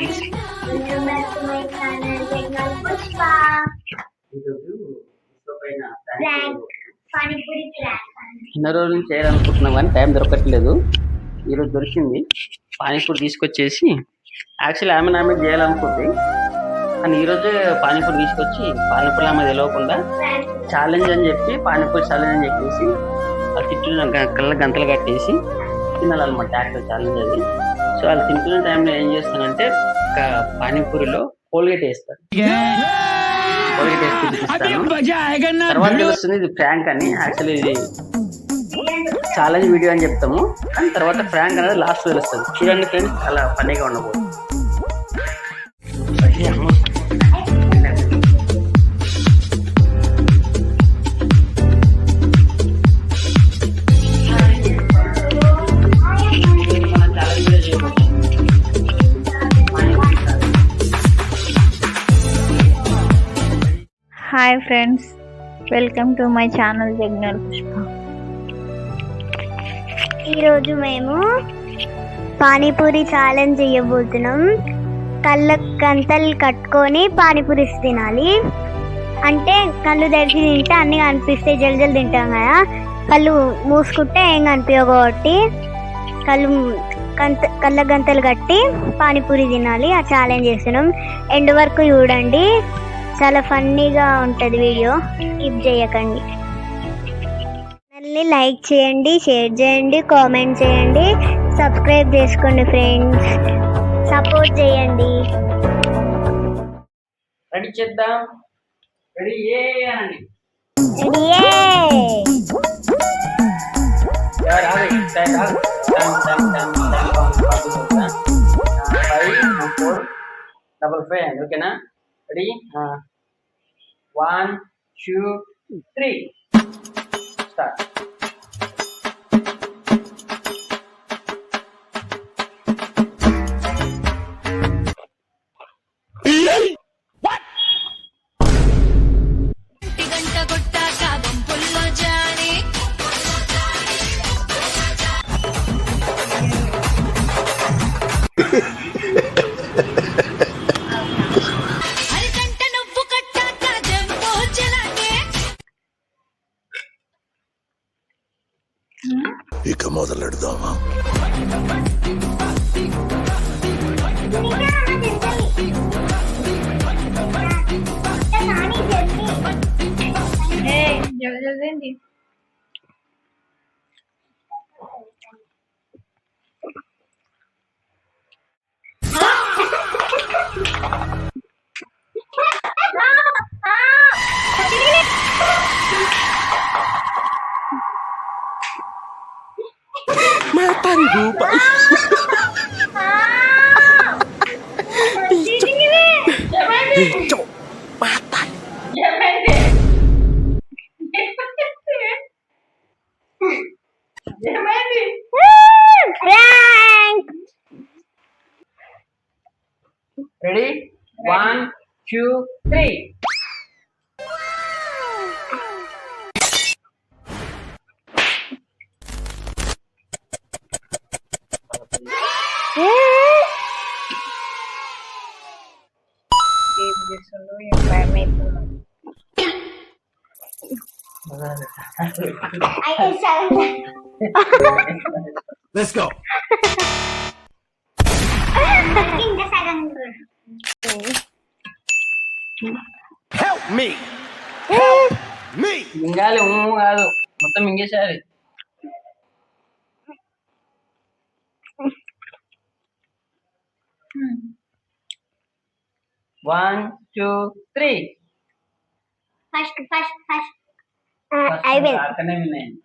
Friends, ఎన్నో రోజుల నుంచి చేయాలనుకుంటున్నాం కానీ టైం దొరకట్లేదు. ఈరోజు దొరికింది. పానీపూరి తీసుకొచ్చేసి యాక్చువల్లీ ఆమె చేయాలనుకుంది కానీ ఈరోజే పానీపూరి తీసుకొచ్చి పానీపూరి ఆమె తెలియకుండా ఛాలెంజ్ అని చెప్పి పానీపూరి ఛాలెంజ్ అని చెప్పేసి ఆ తిట్టిన కళ్ళ గంతలు కట్టేసి తినాలన్నమాట. యాక్చువల్ ఛాలెంజ్ అది. సో వాళ్ళు తింటున్న టైంలో ఏం చేస్తానంటే ఒక పానీపూరిలో కోల్గేట్ వేస్తాను. కోల్గేట్ వేసి చూపిస్తాను. తర్వాత తెలుస్తుంది ఇది ఫ్రాంక్ అని. యాక్చువల్లీ ఇది ఛాలెంజ్ వీడియో అని చెప్తాము కానీ తర్వాత ఫ్రాంక్ అనేది లాస్ట్ తెలుస్తుంది. చూడండి ఫ్రెండ్స్, చాలా ఫన్నీగా ఉండబోతుంది. Hi friends, welcome to my channel జగ్నర్ పుష్ప. ఈరోజు మేము పానీపూరి ఛాలెంజ్ చేయబోతున్నాం. కళ్ళ గంతలు కట్టుకొని పానీపూరి తినాలి. అంటే కళ్ళు తెరిచి తింటే అన్నీ కనిపిస్తాయి, జల్ది తింటాం కదా. కళ్ళు మూసుకుంటే ఏం కనిపించవు కాబట్టి కళ్ళ గంతలు కట్టి పానీపూరి తినాలి. ఆ ఛాలెంజ్ చేస్తున్నాం. ఎండ్ వరకు చూడండి, చాలా ఫన్నీగా ఉంటుంది వీడియో. స్కిప్ చేయకండి. ఛానల్ని లైక్ చేయండి, షేర్ చేయండి, కామెంట్ చేయండి, సబ్స్క్రైబ్ చేసుకోండి ఫ్రెండ్స్. సపోర్ట్ చేయండి. రెడీ చేద్దాం. రెడీ అండి. ఓకేనా? రెడీ? 1 2 3 స్టార్ట్. ఇక మొదలెడదామా? జల్దీ Matan lupa. Cok, matan. Ready? 1 2 3. Let's go. Help me. Help me. మింగాలి కాదు, మొత్తం మింగేసేయాలి. One, two, three. First. I will. అక్కనే విన్నాను.